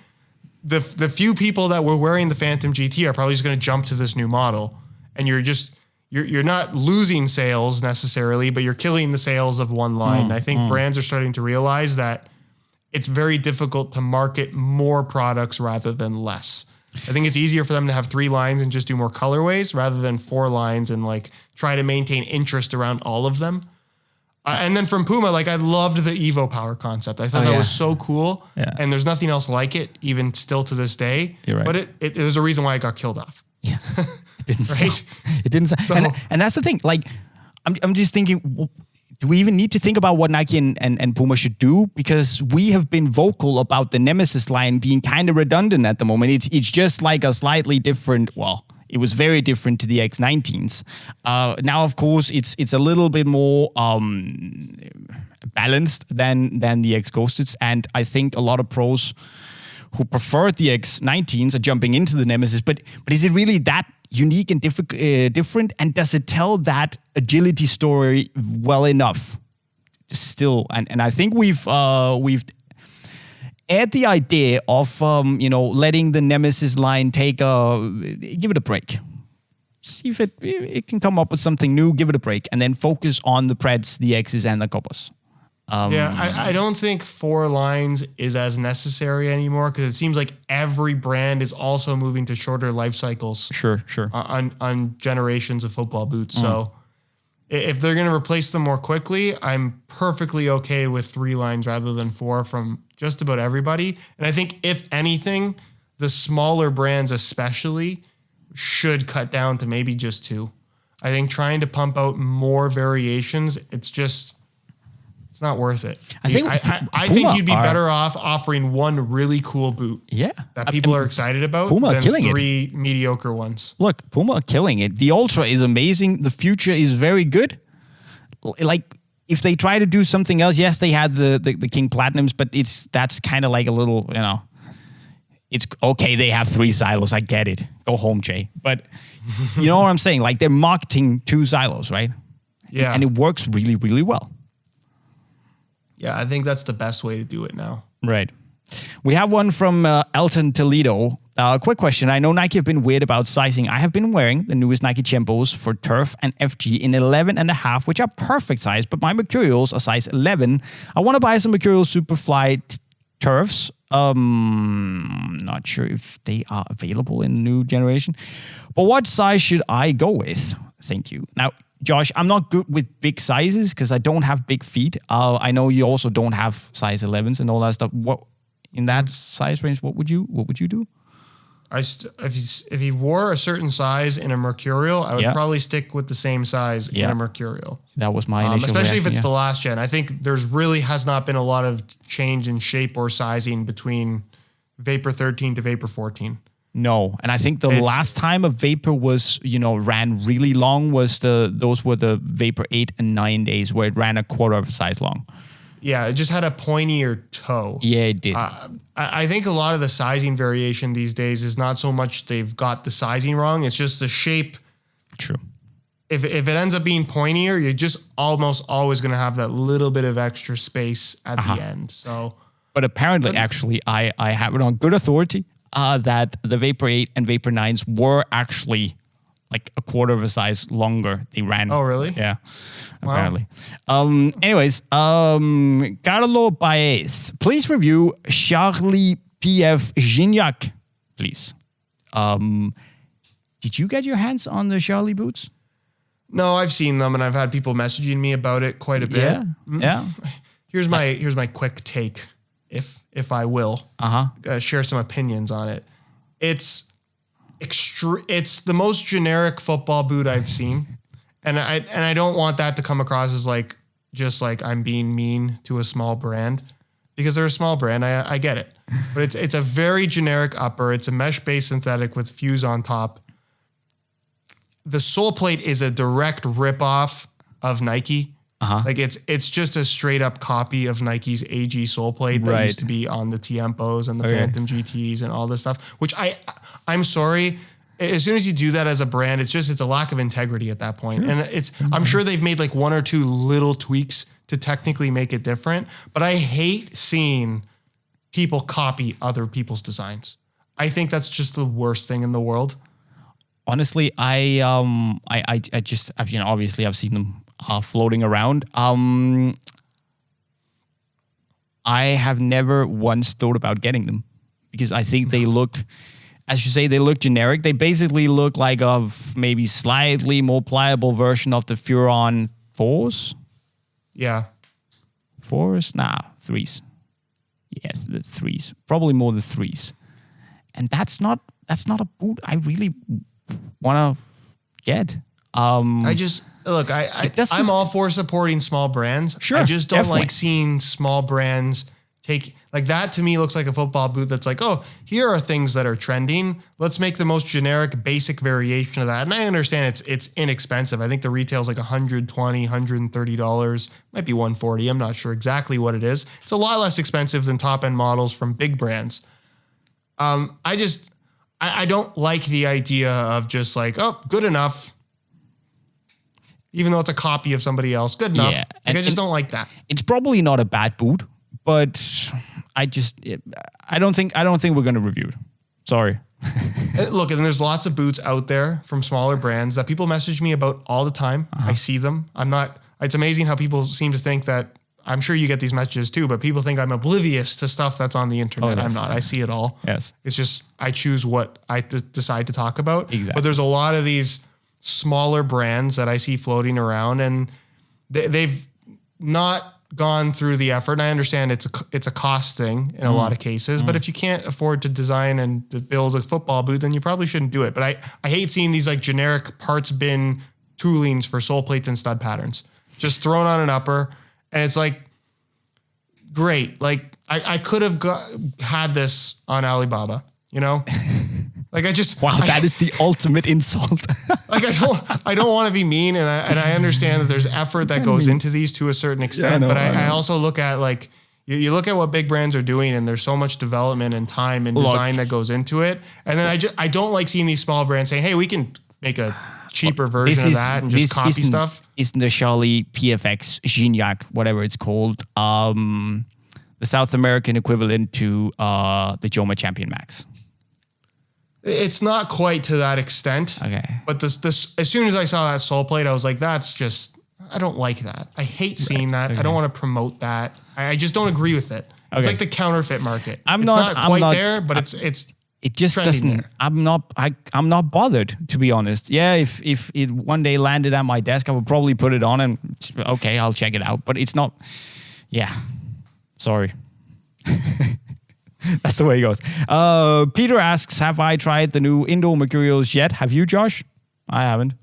The few people that were wearing the Phantom GT are probably just going to jump to this new model. And you're not losing sales necessarily, but you're killing the sales of one line. And I think brands are starting to realize that it's very difficult to market more products rather than less. I think it's easier for them to have 3 lines and just do more colorways rather than 4 lines and try to maintain interest around all of them. And then from Puma, like I loved the Evo Power concept. I thought that was so cool. Yeah. And there's nothing else like it, even still to this day. You're right. But there's a reason why it got killed off. Yeah, it didn't. Right? It didn't. And that's the thing. Like, I'm just thinking, do we even need to think about what Nike and Puma should do? Because we have been vocal about the Nemesis line being kind of redundant at the moment. It's just like a slightly different. Well, it was very different to the X19s. Now, of course, it's a little bit more balanced than the X Ghosteds, and I think a lot of pros who prefer the X19s are jumping into the Nemesis. But is it really that unique and different? And does it tell that agility story well enough? Still, and I think we've add the idea of letting the Nemesis line give it a break. See if it can come up with something new. Give it a break, and then focus on the Preds, the X's, and the Copas. I don't think 4 lines is as necessary anymore because it seems like every brand is also moving to shorter life cycles. Sure. On generations of football boots. So if they're going to replace them more quickly, I'm perfectly okay with 3 lines rather than 4 from just about everybody. And I think if anything, the smaller brands especially should cut down to maybe just 2. I think trying to pump out more variations, it's not worth it. I think you'd be better off offering 1 really cool boot that people are excited about than 3 mediocre ones. Look, Puma are killing it. The Ultra is amazing. The Future is very good. Like, if they try to do something else, yes, they had the King Platinums, but that's kind of like a little, it's okay. They have 3 silos. I get it. Go home, Jay. But you know what I'm saying? Like, they're marketing 2 silos, right? Yeah. And it works really, really well. Yeah, I think that's the best way to do it now. Right. We have one from Elton Toledo. Quick question. I know Nike have been weird about sizing. I have been wearing the newest Nike Tiempos for Turf and FG in 11.5, which are perfect size, but my Mercurials are size 11. I want to buy some Mercurial Superfly Turfs. Not sure if they are available in the new generation. But what size should I go with? Thank you. Now, Josh, I'm not good with big sizes because I don't have big feet. I know you also don't have size 11s and all that stuff. What in that size range? What would you do? If he wore a certain size in a Mercurial, I would probably stick with the same size in a Mercurial. That was my initial especially reaction, if it's the last gen. I think there's really has not been a lot of change in shape or sizing between Vapor 13 to Vapor 14. No, and I think the last time a Vapor was, ran really long those were the Vapor 8 and 9 days where it ran a quarter of a size long. Yeah, it just had a pointier toe. Yeah, it did. I think a lot of the sizing variation these days is not so much they've got the sizing wrong, it's just the shape. True. If it ends up being pointier, you're just almost always going to have that little bit of extra space at the end. So, but apparently, actually, I have it on good authority that the Vapor 8 and Vapor 9s were actually like a quarter of a size longer. They ran. Oh, really? Yeah, apparently. Anyways, Carlo Baez, please review Charlie PF Gignac, please. Did you get your hands on the Charlie boots? No, I've seen them and I've had people messaging me about it quite a bit. Yeah. Here's my quick take, if I will. Share some opinions on it. It's the most generic football boot I've seen, and I don't want that to come across as just like I'm being mean to a small brand, because they're a small brand. I get it, but it's a very generic upper. It's a mesh-based synthetic with fuse on top. The sole plate is a direct rip-off of Nike. Like it's just a straight up copy of Nike's AG sole plate that used to be on the Tiempos and the Phantom GTs and all this stuff, which I'm sorry. As soon as you do that as a brand, it's a lack of integrity at that point. And I'm sure they've made like 1 or 2 little tweaks to technically make it different, but I hate seeing people copy other people's designs. I think that's just the worst thing in the world. Honestly, I just, obviously I've seen them floating around. I have never once thought about getting them because I think they look, as you say, they look generic. They basically look like a maybe slightly more pliable version of the Furon 4s. Yeah. 4s? Nah, 3s. Yes, the 3s. Probably more the 3s. And that's not a boot I really want to get. I just look. I'm all for supporting small brands. Sure, I just don't definitely. like seeing small brands take like that. To me, looks like a football boot that's like, oh, here are things that are trending. Let's make the most generic, basic variation of that. And I understand it's inexpensive. I think the retail is like $120, $130, might be $140. I'm not sure exactly what it is. It's a lot less expensive than top end models from big brands. I don't like the idea of just like, oh, good enough. Even though it's a copy of somebody else, good enough. Yeah, I just don't like that. It's probably not a bad boot, but I don't think we're going to review it. Sorry. Look, and there's lots of boots out there from smaller brands that people message me about all the time. I see them. It's amazing how people seem to think that, I'm sure you get these messages too, but people think I'm oblivious to stuff that's on the internet. Yes. I'm not. I see it all. Yes. It's just, I choose what I decide to talk about. Exactly. But there's a lot of these smaller brands that I see floating around, and they've not gone through the effort. And I understand it's a cost thing in a lot of cases, but if you can't afford to design and to build a football boot, then you probably shouldn't do it. But I hate seeing these like generic parts bin toolings for sole plates and stud patterns just thrown on an upper. And it's like, great. Like I could have had this on Alibaba, you know? Like That is the ultimate insult. like I don't want to be mean, and I understand that there's effort that goes into these to a certain extent, but I also look at like you look at what big brands are doing, and there's so much development and time and design that goes into it, and then I don't like seeing these small brands saying, hey, we can make a cheaper version of that and just copy stuff. Isn't the Charlie PFX Gignac, whatever it's called, the South American equivalent to the Joma Champion Max? It's not quite to that extent. Okay. But this as soon as I saw that sole plate, I was like, that's just, I don't like that. I hate seeing that. Okay. I don't want to promote that. I just don't agree with it. It's Okay. like the counterfeit market. I'm it's not quite there, but it's it just trending doesn't. there. I'm not bothered, to be honest. Yeah, if it one day landed at my desk, I would probably put it on and okay, I'll check it out. But it's not. Yeah, sorry. That's the way it goes. Peter asks, have I tried the new Indo Mercurials yet? Have you, Josh? I haven't.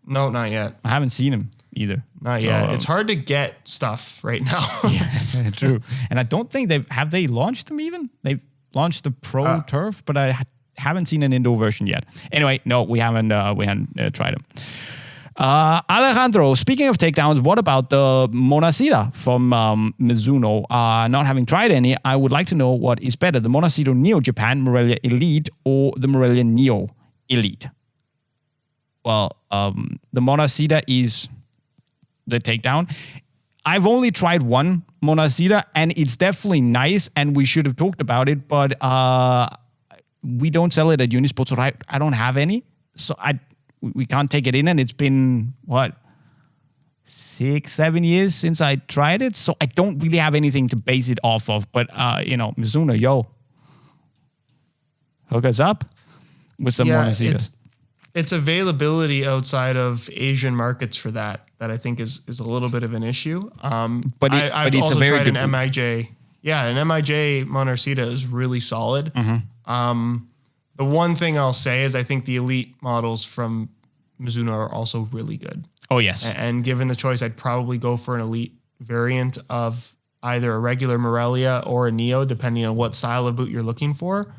No, not yet. I haven't seen him either. Not yet. It's hard to get stuff right now. Yeah, true. And I don't think have they launched them even? They've launched the Pro Turf, but I haven't seen an Indo version yet. Anyway, no, we haven't tried them. Alejandro, speaking of takedowns, what about the Monacida from Mizuno? Not having tried any, I would like to know what is better, the Monacida Neo Japan Morelia Elite or the Morelia Neo Elite? Well, the Monacida is the takedown. I've only tried one Monacida, and it's definitely nice, and we should have talked about it, but we don't sell it at Unisport, so I don't have any. So we can't take it in, and it's been, 6-7 years since I tried it, so I don't really have anything to base it off of, but, Mizuno, yo, hook us up with some Monacida. It's availability outside of Asian markets for that I think is a little bit of an issue. But I've it's also a very tried good an MIJ. Yeah, an MIJ Monacida is really solid. Mm-hmm. The one thing I'll say is I think the Elite models from Mizuno are also really good. Oh, yes. And given the choice, I'd probably go for an Elite variant of either a regular Morelia or a Neo, depending on what style of boot you're looking for.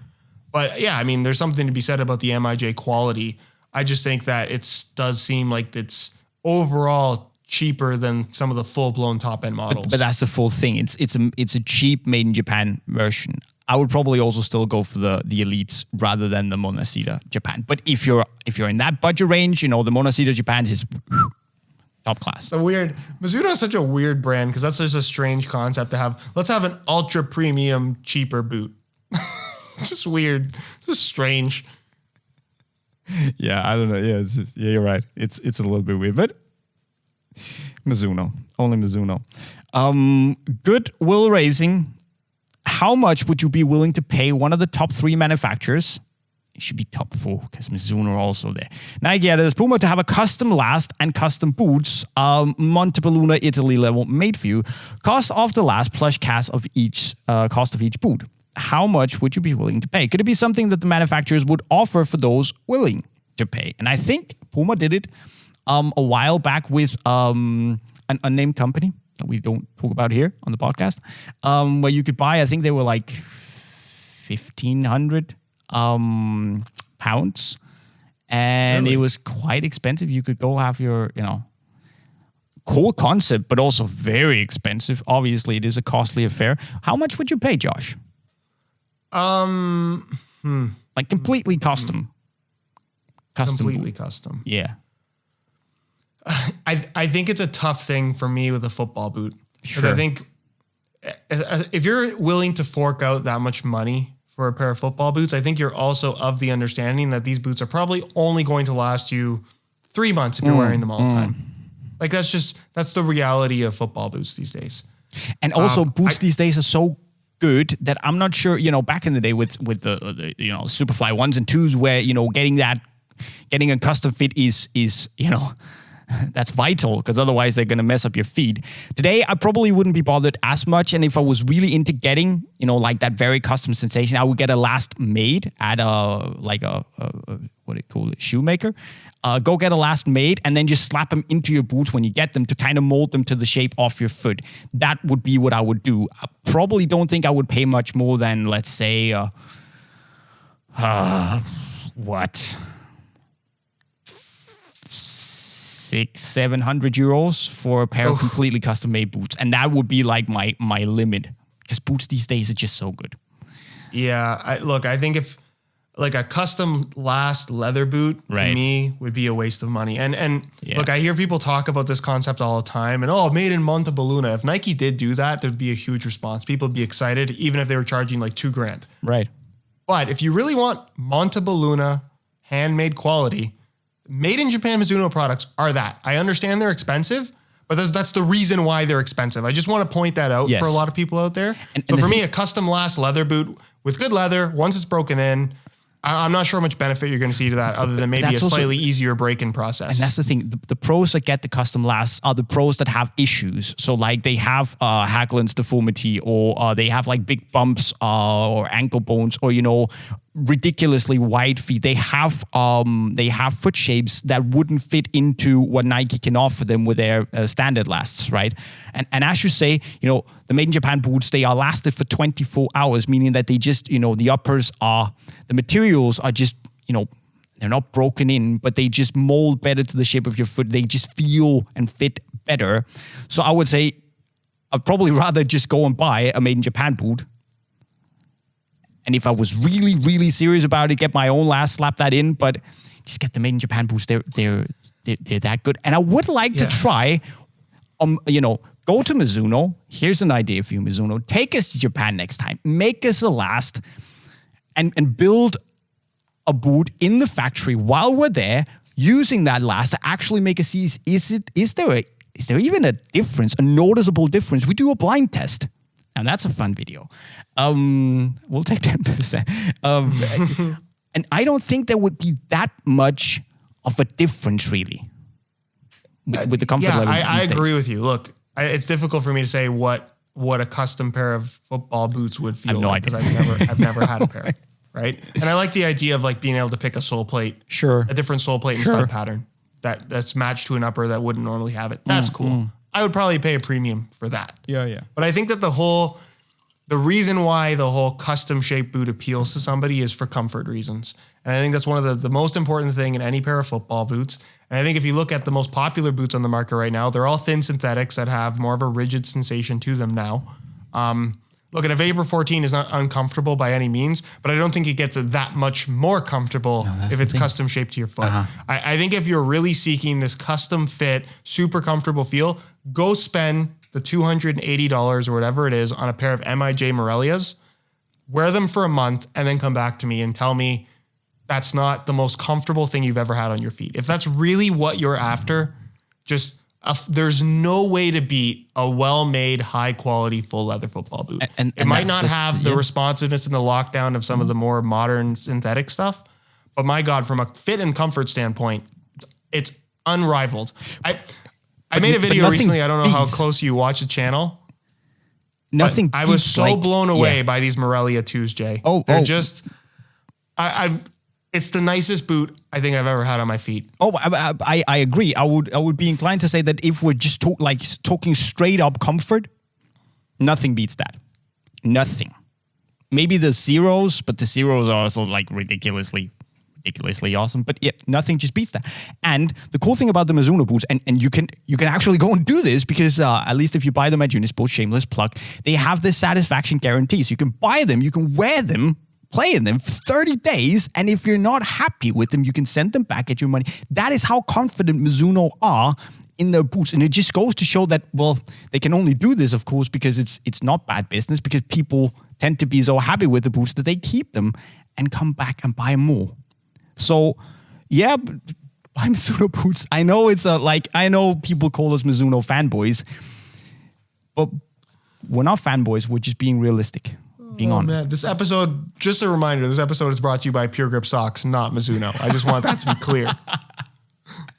But yeah, I mean, there's something to be said about the MIJ quality. I just think that it does seem like it's overall cheaper than some of the full-blown top-end models. But that's the full thing. It's a cheap made in Japan version. I would probably also still go for the Elites rather than the Monacida Japan. But if you're in that budget range, the Monacida Japan is top class. So weird. Mizuno is such a weird brand because that's just a strange concept to have. Let's have an ultra premium, cheaper boot. Just weird. Just strange. Yeah, I don't know. Yeah, you're right. It's a little bit weird, but Mizuno, only Mizuno. Goodwill Racing. How much would you be willing to pay one of the top 3 manufacturers it should be top 4 because Mizuno are also there. Nike, Adidas, Puma to have a custom last and custom boots, Montebelluna Italy level made for you. Cost of the last plus cost of each boot. How much would you be willing to pay? Could it be something that the manufacturers would offer for those willing to pay? And I think Puma did it a while back with an unnamed company that we don't talk about here on the podcast, where you could buy, I think they were like 1,500 pounds, and Really? it was quite expensive. You could go have your, cool concept, but also very expensive. Obviously, it is a costly affair. How much would you pay, Josh? Like completely custom. Completely boot. custom. Yeah. I think it's a tough thing for me with a football boot. Because Sure. I think if you're willing to fork out that much money for a pair of football boots, I think you're also of the understanding that these boots are probably only going to last you 3 months if you're wearing them all the time. Like that's the reality of football boots these days. And also boots these days are so good that I'm not sure, back in the day with the Superfly 1s and 2s where, getting a custom fit is that's vital because otherwise they're going to mess up your feet. Today, I probably wouldn't be bothered as much. And if I was really into getting, like that very custom sensation, I would get a last made at what do you call it, shoemaker. Go get a last made and then just slap them into your boots when you get them to kind of mold them to the shape of your foot. That would be what I would do. I probably don't think I would pay much more than, let's say, what? 600-700 euros for a pair of completely custom made boots. And that would be like my limit because boots these days are just so good. Yeah. I think if like a custom last leather boot to me would be a waste of money. And look, I hear people talk about this concept all the time and made in Montebelluna. If Nike did do that, there'd be a huge response. People would be excited even if they were charging like $2,000. Right. But if you really want Montebelluna handmade quality, made in Japan Mizuno products are that. I understand they're expensive, but that's the reason why they're expensive. I just want to point that out for a lot of people out there. So for me, a custom last leather boot with good leather, once it's broken in, I'm not sure how much benefit you're going to see to that other than maybe a slightly easier break-in process. And that's the thing. The pros that get the custom lasts are the pros that have issues. So like they have Haglund's deformity or they have like big bumps or ankle bones or, ridiculously wide feet. They have foot shapes that wouldn't fit into what Nike can offer them with their standard lasts, right? And as you say, the made in Japan boots, they are lasted for 24 hours, meaning that they just, the uppers are, the materials are just, they're not broken in, but they just mold better to the shape of your foot. They just feel and fit better. So I would say I'd probably rather just go and buy a made in Japan boot. And if I was really, really serious about it, get my own last, slap that in. But just get the made in Japan boots. They're that good. And I would like to try, go to Mizuno. Here's an idea for you, Mizuno. Take us to Japan next time. Make us a last and build a boot in the factory while we're there, using that last to actually make us see, is there even a difference, a noticeable difference? We do a blind test. And that's a fun video. We'll take 10%. And I don't think there would be that much of a difference, really, with the comfort level. I agree with you. Look, it's difficult for me to say what a custom pair of football boots would feel like because I've never had a pair, right? And I like the idea of like being able to pick a sole plate, a different sole plate and stud pattern that's matched to an upper that wouldn't normally have it. That's cool. I would probably pay a premium for that. Yeah. But I think that the reason why the whole custom shaped boot appeals to somebody is for comfort reasons. And I think that's one of the most important thing in any pair of football boots. And I think if you look at the most popular boots on the market right now, they're all thin synthetics that have more of a rigid sensation to them now. Look, a Vapor 14 is not uncomfortable by any means, but I don't think it gets that much more comfortable if it's custom shaped to your foot. I think if you're really seeking this custom fit, super comfortable feel, go spend the $280 or whatever it is on a pair of MIJ Morelias, wear them for a month, and then come back to me and tell me that's not the most comfortable thing you've ever had on your feet. If that's really what you're after, there's no way to beat a well-made, high-quality, full leather football boot. And it might not have the responsiveness and the lockdown of some of the more modern synthetic stuff, But my God, from a fit and comfort standpoint, it's unrivaled. I made a video recently. I don't know how close you watch the channel. Nothing. I was so blown away by these Morelia 2s, Jay. They're just, it's the nicest boot I think I've ever had on my feet. I agree. I would be inclined to say that if we're just talking straight up comfort, nothing beats that. Nothing. Maybe the Zeros, but the Zeros are also like ridiculously awesome. But yeah, nothing just beats that. And the cool thing about the Mizuno boots, and you can actually go and do this because at least if you buy them at Unisport, shameless plug, they have this satisfaction guarantee. So you can buy them, you can wear them, play in them for 30 days, and if you're not happy with them, you can send them back, get your money. That is how confident Mizuno are in their boots. And it just goes to show that, well, they can only do this, of course, because it's not bad business, because people tend to be so happy with the boots that they keep them and come back and buy more. So, yeah, buy Mizuno boots. I know I know people call us Mizuno fanboys, but we're not fanboys. We're just being realistic, being honest. Man. This episode, just a reminder, this episode is brought to you by Pure Grip Socks, not Mizuno. I just want that to be clear.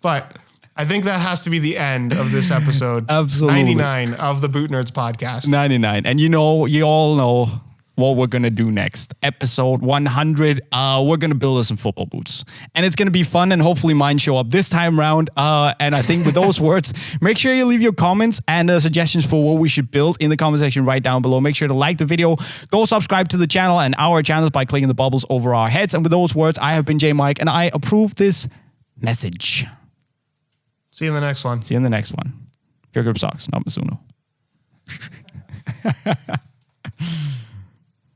But I think that has to be the end of this episode. Absolutely. 99 of the Boot Nerds podcast. 99. And you all know what we're going to do next. Episode 100, we're going to build us some football boots. And it's going to be fun, and hopefully mine show up this time round. And I think with those words, make sure you leave your comments and suggestions for what we should build in the comment section right down below. Make sure to like the video. Go subscribe to the channel and our channels by clicking the bubbles over our heads. And with those words, I have been JayMike, and I approve this message. See you in the next one. See you in the next one. Pure Grip Socks, not Mizuno.